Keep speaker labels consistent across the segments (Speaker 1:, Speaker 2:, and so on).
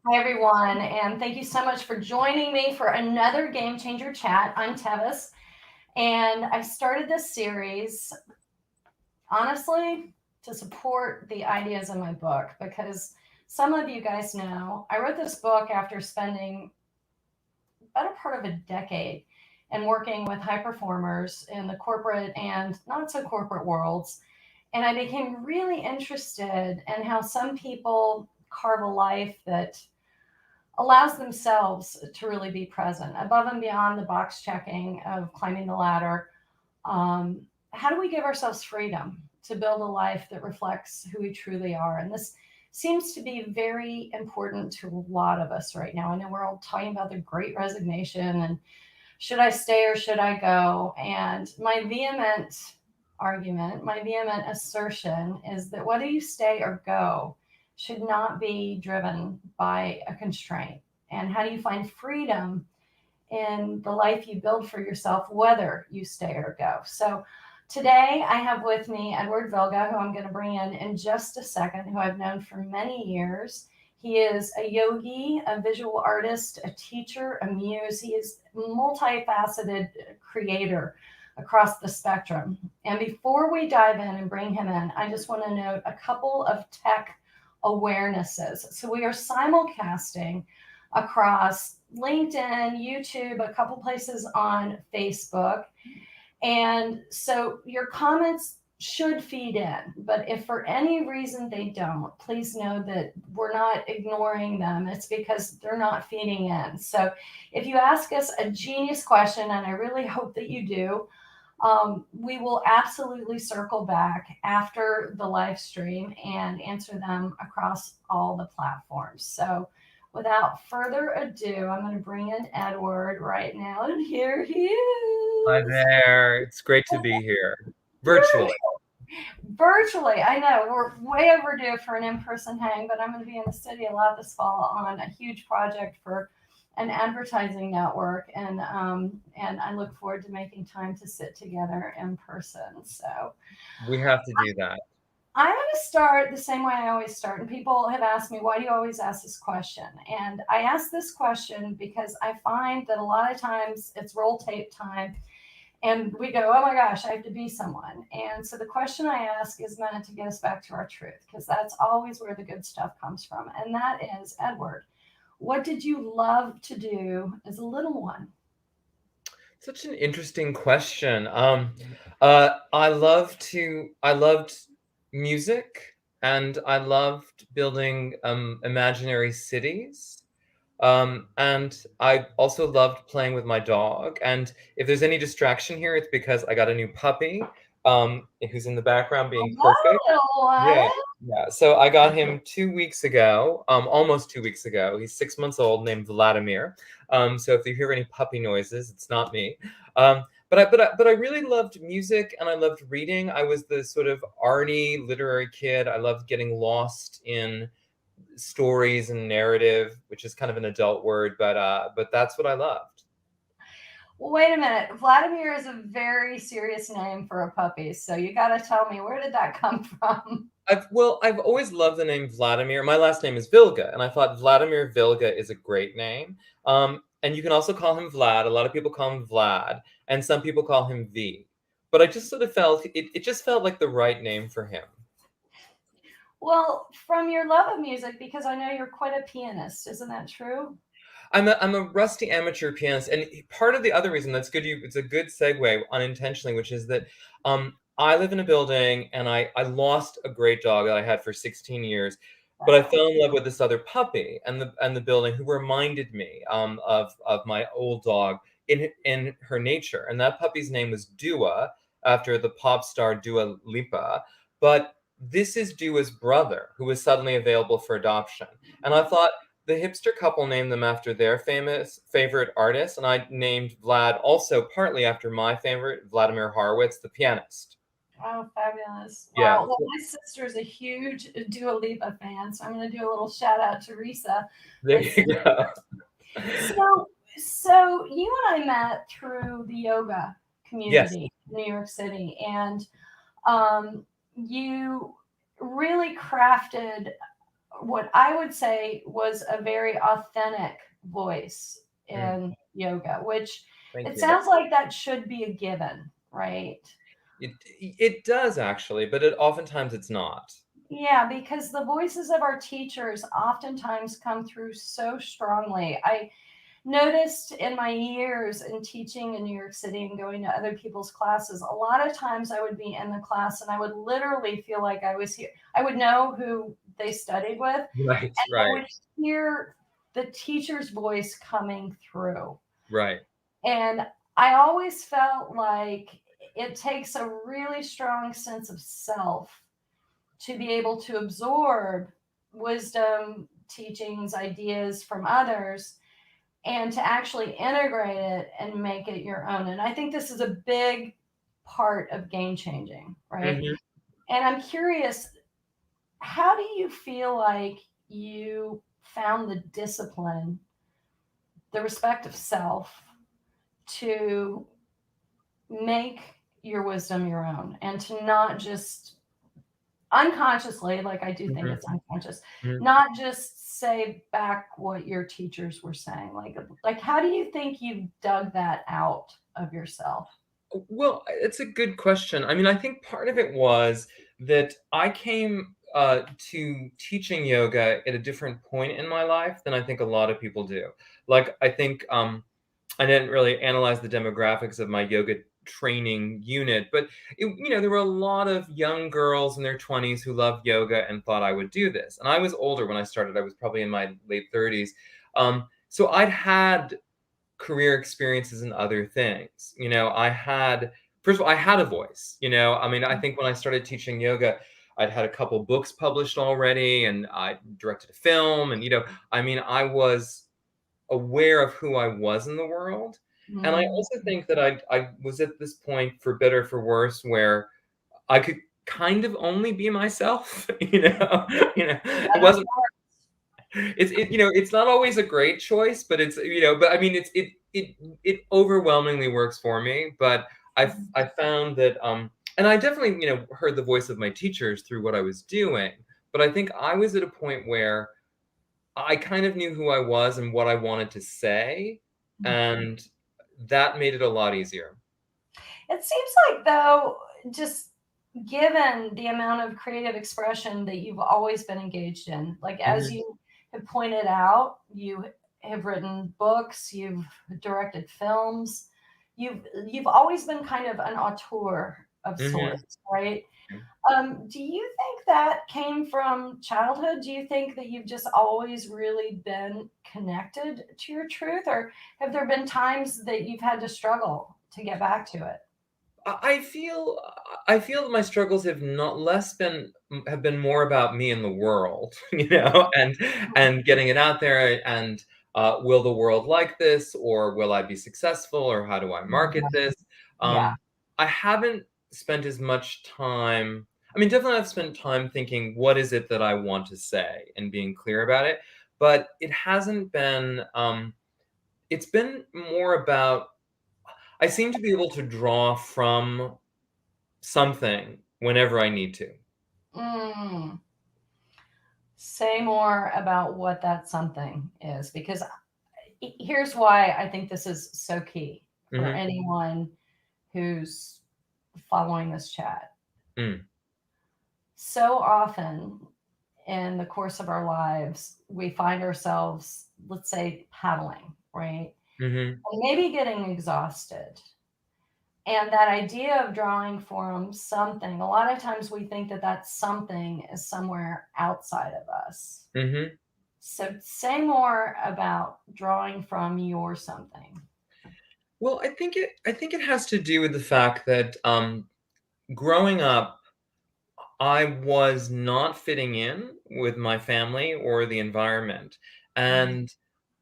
Speaker 1: Hi, everyone, and thank you so much for joining me for another Game Changer chat. I'm Tevis, and I started this series, honestly, to support the ideas in my book because some of you guys know I wrote this book after spending better part of a decade and working with high performers in the corporate and not so corporate worlds. And I became really interested in how some people carve a life that allows themselves to really be present above and beyond the box checking of climbing the ladder. How do we give ourselves freedom to build a life that reflects who we truly are? And this seems to be very important to a lot of us right now. I know we're all talking about the great resignation and should I stay or should I go? And my vehement assertion is that whether you stay or go should not be driven by a constraint. And how do you find freedom in the life you build for yourself, whether you stay or go? So today I have with me Edward Vilga, who I'm going to bring in just a second, who I've known for many years. He is a yogi, a visual artist, a teacher, a muse. He is multifaceted creator across the spectrum. And before we dive in and bring him in, I just want to note a couple of tech awarenesses. So we are simulcasting across LinkedIn, YouTube, a couple places on Facebook. And so your comments should feed in, but if for any reason they don't, please know that we're not ignoring them. It's because they're not feeding in. So if you ask us a genius question, and I really hope that you do, we will absolutely circle back after the live stream and answer them across all the platforms. So without further ado, I'm going to bring in Edward right now, and here he
Speaker 2: Hi
Speaker 1: is.
Speaker 2: there. It's great to be here virtually.
Speaker 1: Virtually, I know we're way overdue for an in-person hang, but I'm going to be in the city a lot this fall on a huge project for an advertising network, and I look forward to making time to sit together in person. So
Speaker 2: We have to do that.
Speaker 1: I'm going to start the same way I always start. And people have asked me, why do you always ask this question? And I ask this question because I find that a lot of times it's roll tape time and we go, oh my gosh, I have to be someone. And so the question I ask is meant to get us back to our truth because that's always where the good stuff comes from. And that is, Edward, what did you love to do as a little one?
Speaker 2: Such an interesting question. I loved music and I loved building imaginary cities. And I also loved playing with my dog. And if there's any distraction here, it's because I got a new puppy, who's in the background being perfect. Yeah,
Speaker 1: What?
Speaker 2: yeah. So I got him 2 weeks ago, almost 2 weeks ago. He's 6 months old, named Vladimir. So if you hear any puppy noises, it's not me. But I really loved music and I loved reading. I was the sort of arty literary kid. I loved getting lost in stories and narrative, which is kind of an adult word, but that's what I loved.
Speaker 1: Well, wait a minute. Vladimir is a very serious name for a puppy. So you got to tell me, where did that come from?
Speaker 2: I've always loved the name Vladimir. My last name is Vilga, and I thought Vladimir Vilga is a great name. And you can also call him Vlad. A lot of people call him Vlad, and some people call him V. But I just sort of felt it just felt like the right name for him.
Speaker 1: Well, from your love of music, because I know you're quite a pianist, isn't that true?
Speaker 2: I'm a rusty amateur pianist, and part of the other reason that's good. It's a good segue unintentionally, which is that I live in a building, and I lost a great dog that I had for 16 years, but I fell in love with this other puppy and the building who reminded me of my old dog in her nature, and that puppy's name was Dua after the pop star Dua Lipa, but this is Dua's brother who was suddenly available for adoption, and I thought the hipster couple named them after their famous favorite artist, and I named Vlad also partly after my favorite, Vladimir Horowitz, the pianist.
Speaker 1: Oh, fabulous.
Speaker 2: Yeah,
Speaker 1: Wow. Well, my sister's a huge Dua Lipa fan, so I'm going to do a little shout out to Risa.
Speaker 2: there
Speaker 1: Let's
Speaker 2: you
Speaker 1: see.
Speaker 2: go.
Speaker 1: So you and I met through the yoga
Speaker 2: Yes.
Speaker 1: community in New York City, and you really crafted what I would say was a very authentic voice
Speaker 2: Mm,
Speaker 1: in yoga, which
Speaker 2: thank
Speaker 1: it
Speaker 2: you.
Speaker 1: sounds like that should be a given, right?
Speaker 2: It does actually, but oftentimes it's not.
Speaker 1: Yeah, because the voices of our teachers oftentimes come through so strongly. I noticed in my years in teaching in New York City and going to other people's classes, a lot of times I would be in the class and I would literally feel like I was here. I would know who they studied with,
Speaker 2: Right,
Speaker 1: and I
Speaker 2: right,
Speaker 1: would hear the teacher's voice coming through.
Speaker 2: right.
Speaker 1: And I always felt like it takes a really strong sense of self to be able to absorb wisdom, teachings, ideas from others, and to actually integrate it and make it your own. And I think this is a big part of game changing, right?
Speaker 2: Mhm.
Speaker 1: And I'm curious, how do you feel like you found the discipline, the respect of self to make your wisdom your own and to not just unconsciously, like I do think
Speaker 2: Mhm.
Speaker 1: it's unconscious,
Speaker 2: Mhm.
Speaker 1: not just say back what your teachers were saying. Like how do you think you dug that out of yourself?
Speaker 2: Well, it's a good question. I mean, I think part of it was that I came to teaching yoga at a different point in my life than I think a lot of people do. Like, I think I didn't really analyze the demographics of my yoga training unit, but there were a lot of young girls in their 20s who loved yoga and thought I would do this. And I was older when I started. I was probably in my late 30s. So I'd had career experiences and other things. I had first of all, I had a voice. I mean, I think when I started teaching yoga, I'd had a couple books published already, and I directed a film, and I mean, I was aware of who I was in the world. And I
Speaker 1: Mm,
Speaker 2: also think that I was at this point, for better or for worse, where I could kind of only be myself. It
Speaker 1: that
Speaker 2: wasn't it's not always a great choice, but but I mean it overwhelmingly works for me. But I found that and I definitely heard the voice of my teachers through what I was doing. But I think I was at a point where I kind of knew who I was and what I wanted to say, and that made it a lot easier.
Speaker 1: it seems like, though, just given the amount of creative expression that you've always been engaged in, like as
Speaker 2: Mhm,
Speaker 1: you have pointed out, you have written books, you've directed films, you've always been kind of an auteur of
Speaker 2: mhm.
Speaker 1: sorts, right? Do you think that came from childhood? Do you think that you've just always really been connected to your truth, or have there been times that you've had to struggle to get back to it?
Speaker 2: I feel that my struggles have been more about me and the world, and getting it out there, and will the world like this, or will I be successful, or how do I market this?
Speaker 1: Yeah.
Speaker 2: Um, I haven't spent as much time. I mean, definitely I've spent time thinking, what is it that I want to say, and being clear about it. But it hasn't been. It's been more about. I seem to be able to draw from something whenever I need to.
Speaker 1: Mm. Say more about what that something is, because here's why I think this is so key for
Speaker 2: Mhm.
Speaker 1: anyone who's following this chat.
Speaker 2: Mm.
Speaker 1: So often in the course of our lives, we find ourselves, let's say, paddling, right?
Speaker 2: Mhm.
Speaker 1: And maybe getting exhausted. And that idea of drawing from something, a lot of times we think that that something is somewhere outside of us.
Speaker 2: Mhm.
Speaker 1: So say more about drawing from your something.
Speaker 2: Well, I think it has to do with the fact that, growing up, I was not fitting in with my family or the environment, and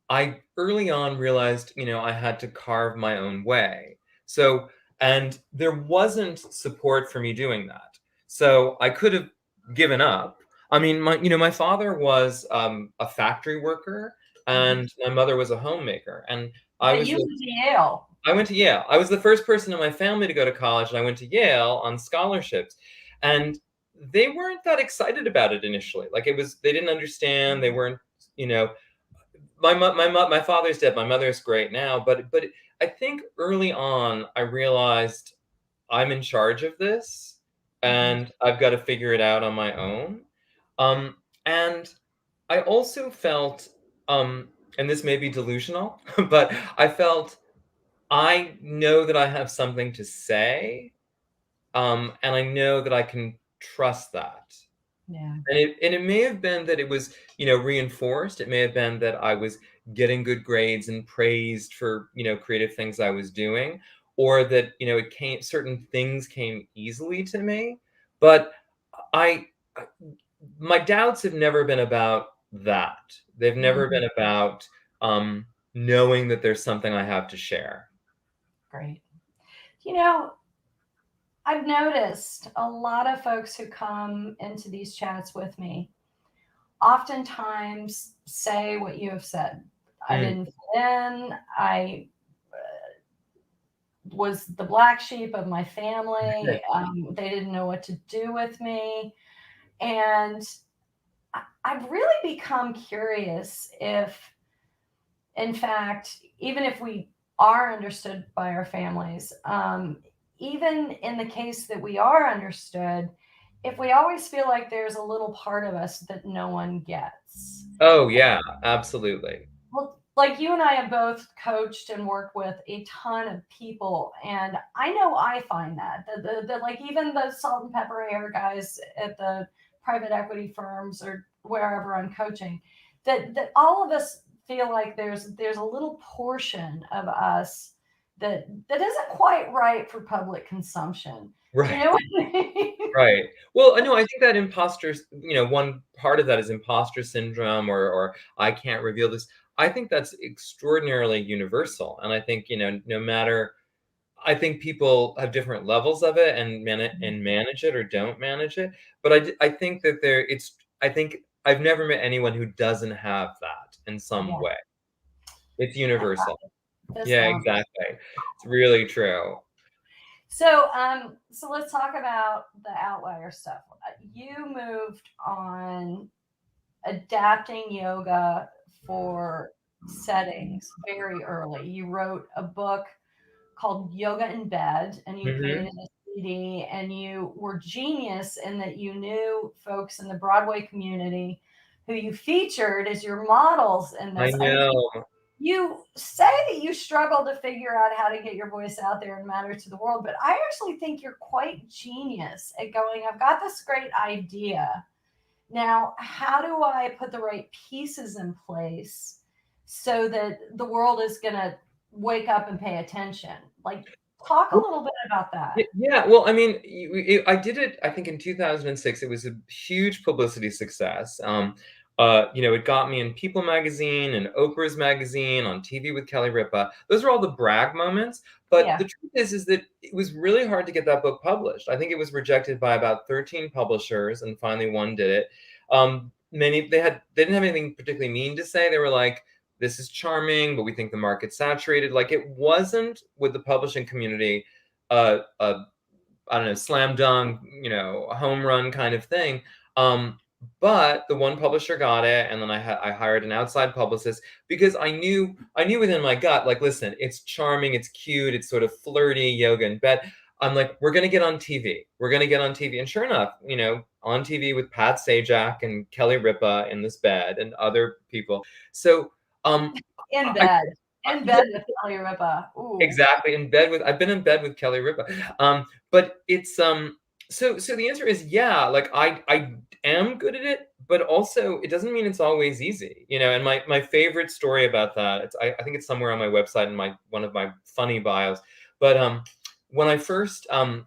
Speaker 2: I early on realized, I had to carve my own way. So, and there wasn't support for me doing that. So I could have given up. I mean, my father was a factory worker,
Speaker 1: Mhm.
Speaker 2: and my mother was a homemaker, and I
Speaker 1: But
Speaker 2: was
Speaker 1: you
Speaker 2: the
Speaker 1: went to Yale.
Speaker 2: I went to Yale. I was the first person in my family to go to college, and I went to Yale on scholarships. And they weren't that excited about it initially. Like they didn't understand. They weren't, you know, my father's dead. My mother's great now, but I think early on I realized I'm in charge of this, and I've got to figure it out on my own. And I also felt, and this may be delusional, but I felt I know that I have something to say, and I know that I can trust that.
Speaker 1: Yeah.
Speaker 2: And it may have been that it was, reinforced. It may have been that I was getting good grades and praised for, creative things I was doing, or that, certain things came easily to me. But I, my doubts have never been about that. They've never been about knowing that there's something I have to share.
Speaker 1: Great. I've noticed a lot of folks who come into these chats with me oftentimes say what you have said. I didn't fit in. I was the black sheep of my family. They didn't know what to do with me. And I've really become curious if, in fact, even if we are understood by our families, even in the case that we are understood, if we always feel like there's a little part of us that no one gets.
Speaker 2: Oh, yeah, absolutely.
Speaker 1: Well, like you and I have both coached and worked with a ton of people, and I know I find that the like even the salt and pepper hair guys at the private equity firms or wherever I'm coaching, that all of us feel like there's a little portion of us that isn't quite right for public consumption.
Speaker 2: Right.
Speaker 1: You know what I mean?
Speaker 2: Right. Well, I know. I think that one part of that is imposter syndrome, or I can't reveal this. I think that's extraordinarily universal, and I think no matter. I think people have different levels of it and manage it or don't manage it. But I think that I think I've never met anyone who doesn't have that in some way. It's universal. Yeah, exactly. It's really true.
Speaker 1: So let's talk about the outlier stuff. You moved on adapting yoga for settings very early. You wrote a book called Yoga in Bed, and you created a CD, and you were genius in that you knew folks in the Broadway community who you featured as your models in this.
Speaker 2: I know.
Speaker 1: You say that you struggle to figure out how to get your voice out there and matter to the world, but I actually think you're quite genius at going, I've got this great idea. Now, how do I put the right pieces in place so that the world is going to wake up and pay attention? Like, talk a little bit about that.
Speaker 2: Yeah, well, I mean, I did it, I think in 2006. It was a huge publicity success. It got me in People magazine and Oprah's magazine, on TV with Kelly Ripa. Those are all the brag moments. But the truth is that it was really hard to get that book published. I think it was rejected by about 13 publishers, and finally one did it. They didn't have anything particularly mean to say. They were like, this is charming, but we think the market's saturated. Like, it wasn't, with the publishing community, I don't know, slam dunk, a home run kind of thing. But the one publisher got it, and then I hired an outside publicist because I knew within my gut, like, listen, it's charming, it's cute, it's sort of flirty, yoga in bed. I'm like, we're gonna get on TV. We're gonna get on TV, and sure enough, on TV with Pat Sajak and Kelly Ripa in this bed and other people. So
Speaker 1: in bed with Kelly Ripa. Ooh.
Speaker 2: Exactly, I've been in bed with Kelly Ripa. But it's so the answer is, yeah, like I am good at it, but also it doesn't mean it's always easy, and my favorite story about that, I think it's somewhere on my website in one of my funny bios. But when I first I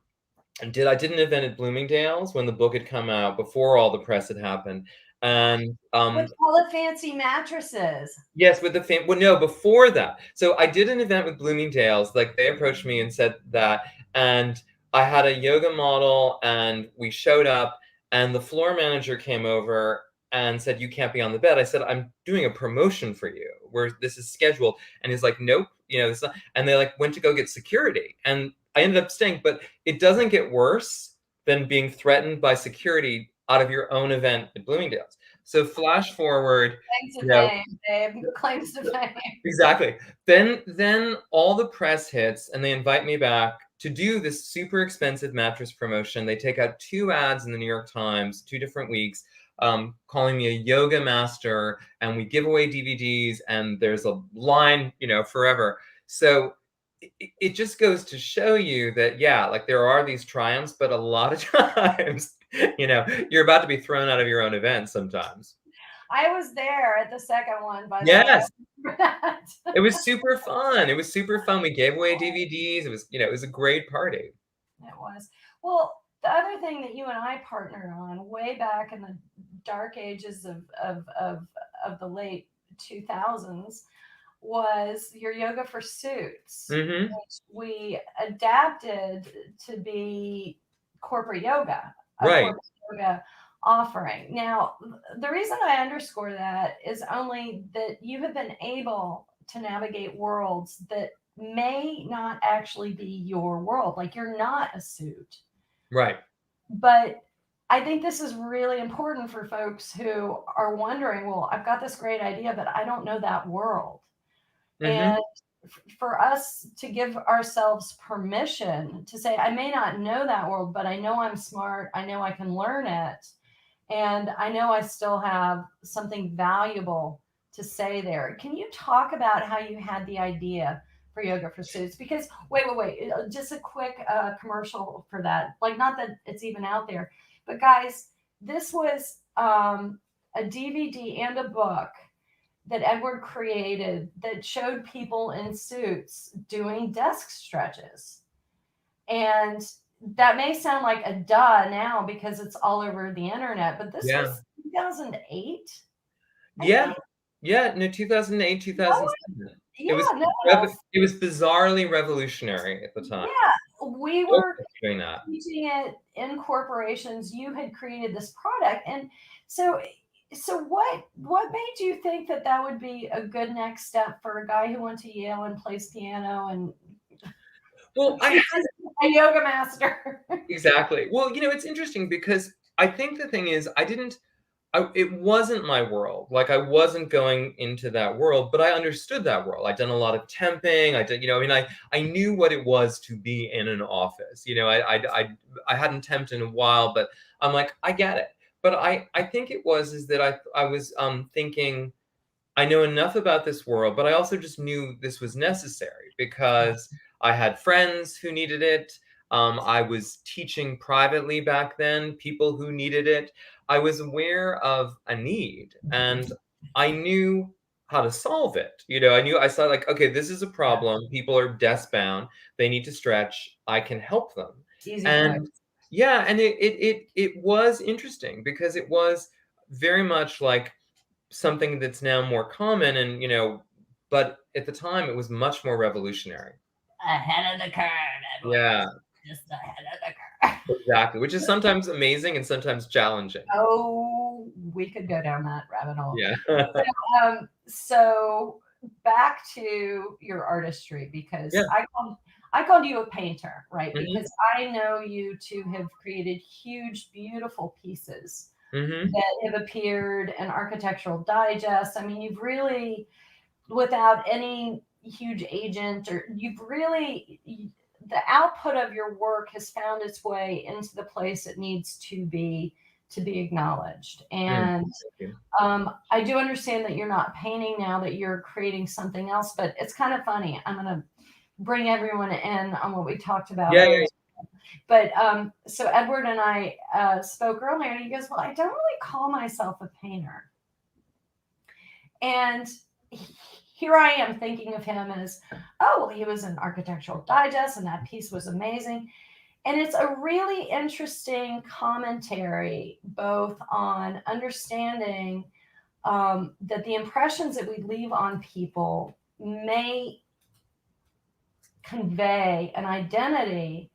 Speaker 2: did an event at Bloomingdale's when the book had come out, before all the press had happened. And
Speaker 1: with all the fancy mattresses.
Speaker 2: Yes, with the no, before that. So I did an event with Bloomingdale's. Like, they approached me and said that, and I had a yoga model, and we showed up, and the floor manager came over and said, "You can't be on the bed." I said, "I'm doing a promotion for you where this is scheduled." And he's like, "Nope, it's not." And they went to go get security, and I ended up staying. But it doesn't get worse than being threatened by security out of your own event at Bloomingdale's. So flash forward,
Speaker 1: Claims to
Speaker 2: you know,
Speaker 1: fame, babe. Claims to fame.
Speaker 2: exactly. Then all the press hits and they invite me back to do this super expensive mattress promotion. They take out 2 ads in the New York Times, 2 different weeks, calling me a yoga master, and we give away DVDs, and there's a line, forever. So it just goes to show you that, yeah, like there are these triumphs, but a lot of times, you're about to be thrown out of your own event sometimes.
Speaker 1: I was there at the second one, by the
Speaker 2: Yes.
Speaker 1: way.
Speaker 2: It was super fun. It was super fun. We gave away DVDs. It was a great party.
Speaker 1: It was. Well, the other thing that you and I partnered on way back in the dark ages of the late 2000s was your Yoga for Suits,
Speaker 2: Mm-hmm.
Speaker 1: which we adapted to be corporate yoga, a
Speaker 2: Right.
Speaker 1: corporate yoga offering. Now, the reason I underscore that is only that you have been able to navigate worlds that may not actually be your world. Like you're not a suit.
Speaker 2: Right.
Speaker 1: But I think this is really important for folks who are wondering, well, I've got this great idea, but I don't know that world.
Speaker 2: Mm-hmm.
Speaker 1: And for us to give ourselves permission to say, I may not know that world, but I know I'm smart. I know I can learn it. And I know I still have something valuable to say there. Can you talk about how you had the idea for Yoga for Suits? Because wait, just a quick commercial for that. Like, not that it's even out there, but guys, this was a DVD and a book that Edward created that showed people in suits doing desk stretches. And that may sound like a duh now because it's all over the internet, but this
Speaker 2: Yeah.
Speaker 1: was 2008.
Speaker 2: Yeah. Yeah. No, 2008, 2007.
Speaker 1: Yeah,
Speaker 2: It was bizarrely revolutionary at the time.
Speaker 1: Yeah, we were
Speaker 2: doing that.
Speaker 1: teaching it in corporations. You had created this product, and so what made you think that would be a good next step for a guy who went to Yale and plays piano and
Speaker 2: well, I had
Speaker 1: a yoga master?
Speaker 2: exactly. Well, it's interesting because I think the thing is it wasn't my world. Like I wasn't going into that world, but I understood that world. I'd done a lot of temping. I did, I knew what it was to be in an office. I hadn't temped in a while, but I'm like, I get it. But I think is that I was thinking, I know enough about this world, but I also just knew this was necessary because I had friends who needed it. I was teaching privately back then, people who needed it. I was aware of a need and I knew how to solve it. I saw like, okay, this is a problem. People are desk bound. They need to stretch. I can help them.
Speaker 1: Easy
Speaker 2: And
Speaker 1: fix.
Speaker 2: yeah, and it was interesting because it was very much like something that's now more common and but at the time it was much more revolutionary.
Speaker 1: Ahead of the curve, Edward.
Speaker 2: Yeah,
Speaker 1: Just ahead of the curve.
Speaker 2: exactly, which is sometimes amazing and sometimes challenging.
Speaker 1: Oh, we could go down that rabbit hole.
Speaker 2: Yeah.
Speaker 1: So back to your artistry, because
Speaker 2: Yeah.
Speaker 1: I called you a painter, right?
Speaker 2: Mhm.
Speaker 1: Because I know you to have created huge, beautiful pieces
Speaker 2: Mhm.
Speaker 1: that have appeared in Architectural Digest. I mean, you've really, without any huge agent, or the output of your work has found its way into the place it needs to be acknowledged. And
Speaker 2: Thank you.
Speaker 1: I do understand that you're not painting now, that you're creating something else, but it's kind of funny. I'm going to bring everyone in on what we talked about.
Speaker 2: Yeah.
Speaker 1: But so Edward and I spoke earlier, and he goes, well, I don't really call myself a painter. And here I am thinking of him as, oh, well, he was in Architectural Digest, and that piece was amazing. And it's a really interesting commentary, both on understanding that the impressions that we leave on people may convey an identity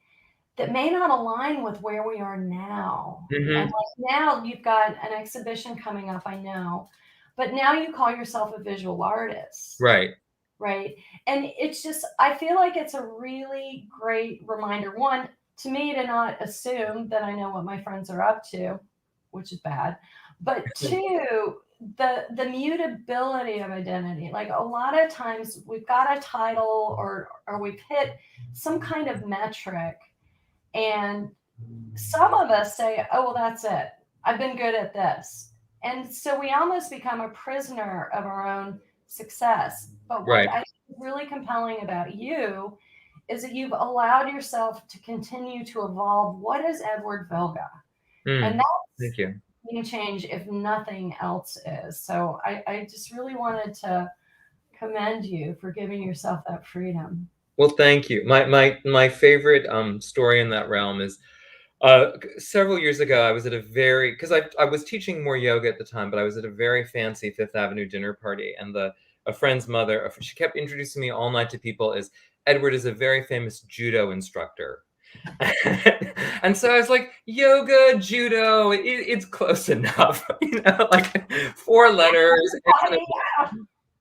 Speaker 1: that may not align with where we are now.
Speaker 2: Mhm.
Speaker 1: And like now you've got an exhibition coming up, I know, but now you call yourself a visual artist.
Speaker 2: Right.
Speaker 1: Right. And it's just, I feel like it's a really great reminder. One, to me to not assume that I know what my friends are up to, which is bad. But two, the mutability of identity. Like a lot of times we've got a title or we've hit some kind of metric, and some of us say, oh, well, that's it. I've been good at this. And so we almost become a prisoner of our own success. But what
Speaker 2: Right.
Speaker 1: I think is really compelling about you is that you've allowed yourself to continue to evolve. What is Edward Vilga? And that's
Speaker 2: Thank you.
Speaker 1: game change if nothing else is. So I just really wanted to commend you for giving yourself that freedom.
Speaker 2: Well, thank you. My favorite story in that realm is several years ago. I was at a very because I was teaching more yoga at the time, but I was at a very fancy Fifth Avenue dinner party, and a friend's mother, she kept introducing me all night to people as Edward is a very famous judo instructor. And so I was like, yoga, judo, it's close enough, like 4 letters.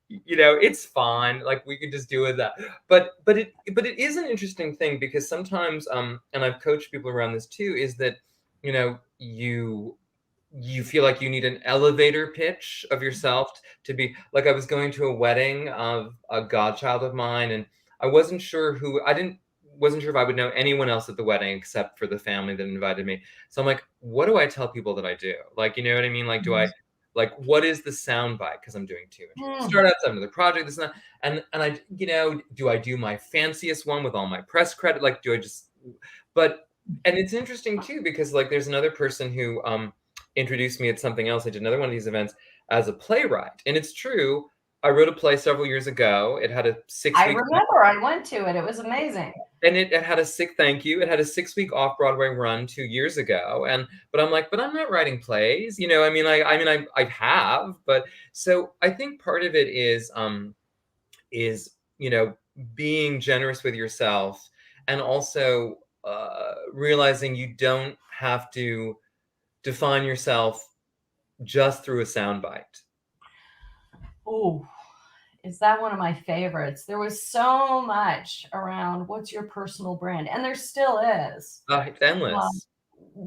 Speaker 2: It's fine. Like we could just do with that. But it is an interesting thing because sometimes, and I've coached people around this too, is that you feel like you need an elevator pitch of yourself to be like. I was going to a wedding of a godchild of mine, and I wasn't sure wasn't sure if I would know anyone else at the wedding except for the family that invited me. So I'm like, what do I tell people that I do? Like, you know what I mean? Like, what is the sound bite? Because I'm doing 2 startups, I have another project, this and that. And I, do I do my fanciest one with all my press credit? Like, do I just, and it's interesting too, because like there's another person who introduced me at something else. I did another one of these events as a playwright. And it's true. I wrote a play several years ago. It had a 6-week.
Speaker 1: I remember I went to it. It was amazing.
Speaker 2: And it had a thank you. It had a 6-week off-Broadway run 2 years ago. But I'm like, but I'm not writing plays. I have, but so I think part of it is being generous with yourself, and also realizing you don't have to define yourself just through a soundbite.
Speaker 1: Oh, is that one of my favorites? There was so much around what's your personal brand, and there still is.
Speaker 2: It's endless.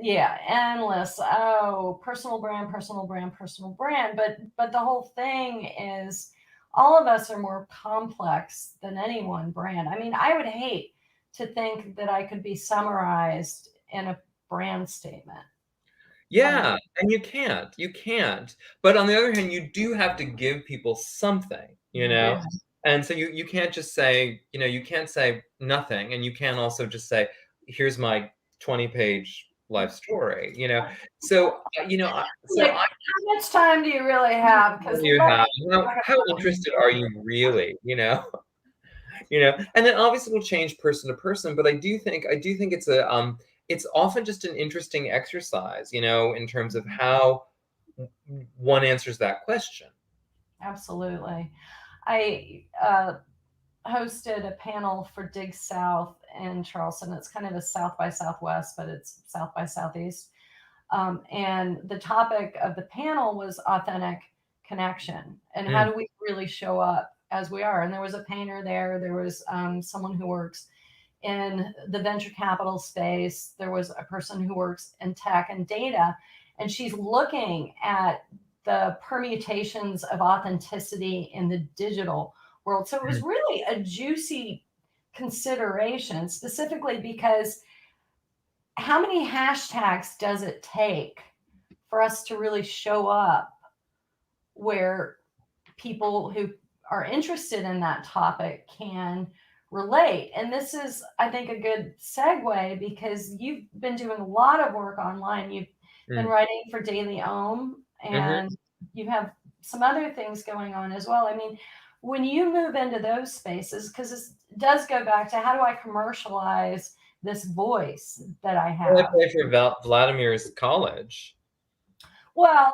Speaker 1: Yeah, endless. Oh, personal brand, personal brand, personal brand. But the whole thing is all of us are more complex than any one brand. I mean, I would hate to think that I could be summarized in a brand statement.
Speaker 2: Yeah, and you can't. But on the other hand, you do have to give people something,
Speaker 1: Yeah.
Speaker 2: And so you can't just say, you can't say nothing, and you can't also just say, here's my 20-page life story, So,
Speaker 1: Like, how much time do you really have? Because
Speaker 2: how interested are you really, and then obviously it'll change person to person, but I do think it's often just an interesting exercise, in terms of how one answers that question.
Speaker 1: Absolutely. I hosted a panel for Dig South in Charleston. It's kind of a South by Southwest, but it's South by Southeast. And the topic of the panel was authentic connection and how do we really show up as we are. And there was a painter there. There was someone who works in the venture capital space. There was a person who works in tech and data. And she's looking at the permutations of authenticity in the digital world. So it was really a juicy consideration, specifically because how many hashtags does it take for us to really show up where people who are interested in that topic can relate? And this is, I think, a good segue because you've been doing a lot of work online. You've been writing for Daily Ohm, and you have some other things going on as well. I mean, when you move into those spaces, because this does go back to how do I commercialize this voice that I have?
Speaker 2: I play for Vladimir's college.
Speaker 1: Well,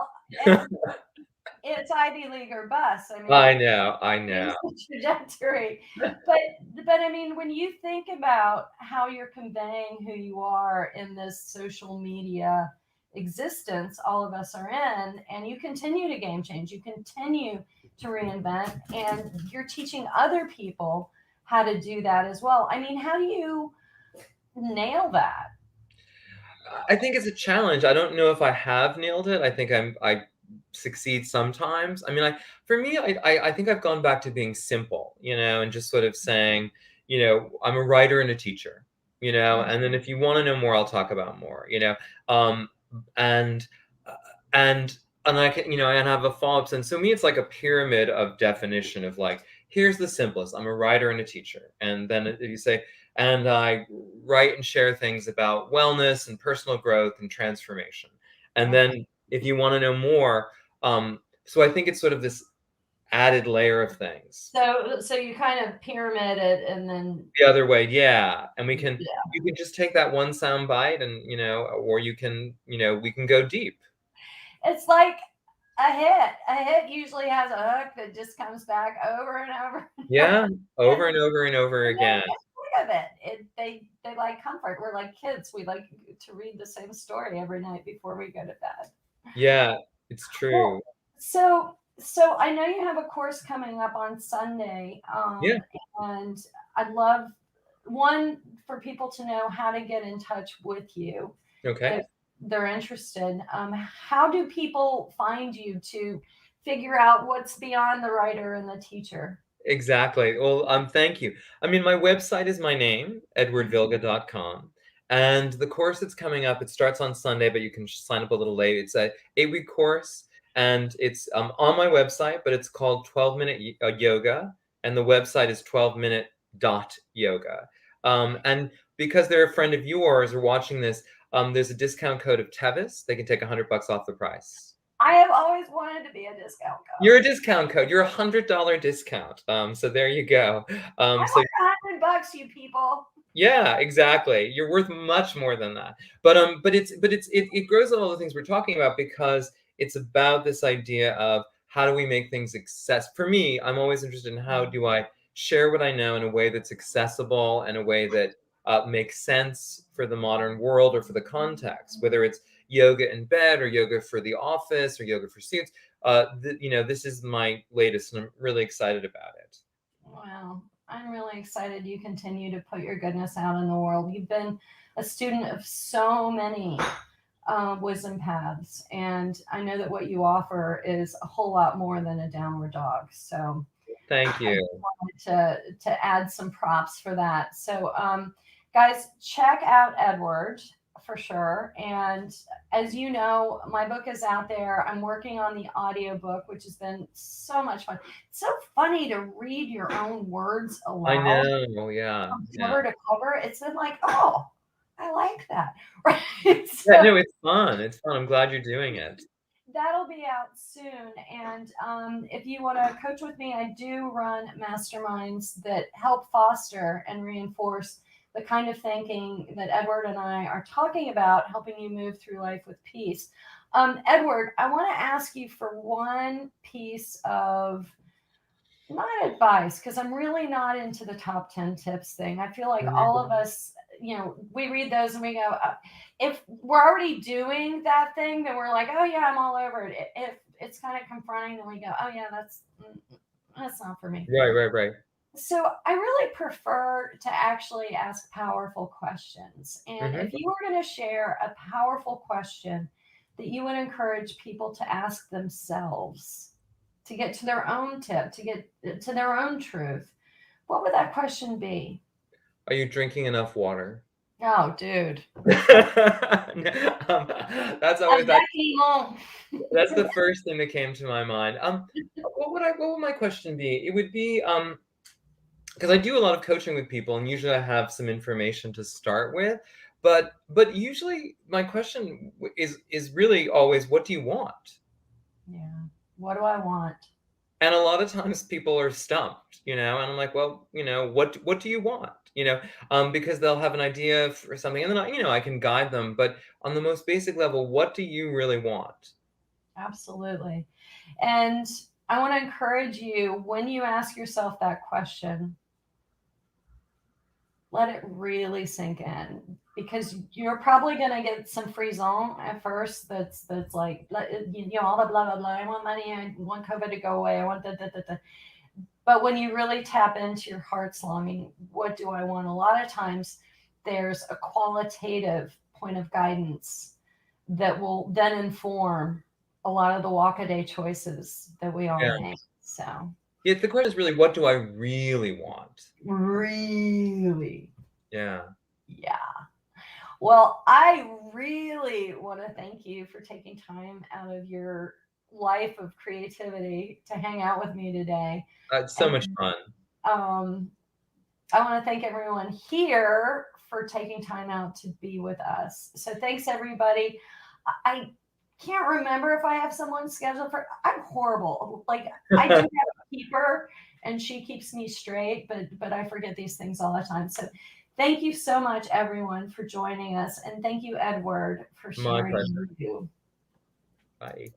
Speaker 1: it's Ivy League or bust. I mean,
Speaker 2: I know.
Speaker 1: Trajectory, but I mean, when you think about how you're conveying who you are in this social media existence all of us are in, and you continue to game change, you continue to reinvent, and you're teaching other people how to do that as well. I mean, how do you nail that?
Speaker 2: I think it's a challenge. I don't know if I have nailed it. I think I succeed sometimes. I mean, for me, I think I've gone back to being simple, and just sort of saying, I'm a writer and a teacher, and then if you want to know more, I'll talk about more, um, and uh, and and I can, and have a follow-up. And so me, it's like a pyramid of definition of like, here's the simplest. I'm a writer and a teacher, and then if you say, and I write and share things about wellness and personal growth and transformation. And then if you want to know more, so I think it's sort of this added layer of things.
Speaker 1: So you kind of pyramid it, and then
Speaker 2: The other way, yeah. And you can
Speaker 1: yeah.
Speaker 2: just take that one sound bite and, or you can, we can go deep.
Speaker 1: It's like a hit. A hit usually has a hook that just comes back over and over.
Speaker 2: Yeah, over and
Speaker 1: And
Speaker 2: over and over
Speaker 1: and then
Speaker 2: again.
Speaker 1: you get sick of it. They like comfort. We're like kids. We like to read the same story every night before we go to bed.
Speaker 2: Yeah, it's
Speaker 1: Well,
Speaker 2: true.
Speaker 1: so I know you have a course coming up on Sunday,
Speaker 2: Yeah.
Speaker 1: and I'd love one for people to know how to get in touch with you
Speaker 2: Okay.
Speaker 1: if they're interested. How do people find you to figure out what's beyond the writer and the teacher?
Speaker 2: Exactly. Well, thank you. I mean, my website is my name, edwardvilga.com. And the course that's coming up, it starts on Sunday, but you can sign up a little late. It's a 8-week course, and it's on my website, but it's called 12-minute yoga, and the website is 12minute.yoga. And because they're a friend of yours or watching this, there's a discount code of Tevis. They can take $100 off the price.
Speaker 1: I have always wanted to be a discount
Speaker 2: You're
Speaker 1: code.
Speaker 2: a discount code. You're $100 discount. So there you go.
Speaker 1: I
Speaker 2: So
Speaker 1: want $100, you people.
Speaker 2: yeah, exactly. You're worth much more than that. It grows on all the things we're talking about because it's about this idea of how do we make things access. For me, I'm always interested in how do I share what I know in a way that's accessible and a way that makes sense for the modern world or for the context, whether it's yoga in bed or yoga for the office or yoga for students. This is my latest, and I'm really excited about it.
Speaker 1: Wow. I'm really excited you continue to put your goodness out in the world. You've been a student of so many wisdom paths, and I know that what you offer is a whole lot more than a downward dog. So
Speaker 2: Thank
Speaker 1: I
Speaker 2: you.
Speaker 1: just wanted to add some props for that. So, guys, check out Edward for sure. And as you know, my book is out there. I'm working on the audiobook, which has been so much fun. It's so funny to read your own words
Speaker 2: I
Speaker 1: aloud
Speaker 2: know. Yeah.
Speaker 1: from
Speaker 2: Yeah.
Speaker 1: cover to cover. It's been like, oh, I like that. Right.
Speaker 2: Yeah,
Speaker 1: So
Speaker 2: no, it's fun. It's fun. I'm glad you're doing it.
Speaker 1: that'll be out soon. And if you want to coach with me, I do run masterminds that help foster and reinforce the kind of thinking that Edward and I are talking about, helping you move through life with peace. Edward, I want to ask you for one piece of not advice, because I'm really not into the top 10 tips thing. I feel like all of us, we read those and we go, if we're already doing that thing, then we're like, oh yeah, I'm all over it. If it's kind of confronting, then we go, oh yeah, that's not for me.
Speaker 2: Right, right, right.
Speaker 1: So I really prefer to actually ask powerful questions. And
Speaker 2: Hmm.
Speaker 1: if you were going to share a powerful question that you would encourage people to ask themselves to get to their own tip, to get to their own truth, what would that question be?
Speaker 2: Are you drinking enough water?
Speaker 1: Oh, dude.
Speaker 2: That's always
Speaker 1: Avec limon.
Speaker 2: that's the first thing that came to my mind. What would my question be? It would be because I do a lot of coaching with people, and usually I have some information to start with, but usually my question is really always, what do you want?
Speaker 1: Yeah. What do I want?
Speaker 2: And a lot of times people are stumped, and I'm like, well, what do you want? Because they'll have an idea for something, and then I can guide them. But on the most basic level, what do you really want?
Speaker 1: Absolutely. And I want to encourage you when you ask yourself that question, let it really sink in, because you're probably going to get some frisson at first. That's like, all the blah blah blah. I want money. I want COVID to go away. I want that. But when you really tap into your heart's longing, what do I want? A lot of times there's a qualitative point of guidance that will then inform a lot of the walk-a-day choices that we all
Speaker 2: Yeah.
Speaker 1: make. So
Speaker 2: Yeah, the question is really, what do I really want?
Speaker 1: really,
Speaker 2: Yeah.
Speaker 1: yeah. Well, I really want to thank you for taking time out of your life of creativity to hang out with me today.
Speaker 2: It's so
Speaker 1: And
Speaker 2: much fun.
Speaker 1: I want to thank everyone here for taking time out to be with us. So thanks, everybody. I can't remember if I have someone scheduled for. I'm horrible. Like I do have a keeper, and she keeps me straight, but I forget these things all the time. So thank you so much, everyone, for joining us, and thank you, Edward, for
Speaker 2: My
Speaker 1: sharing
Speaker 2: pleasure.
Speaker 1: you.
Speaker 2: Bye.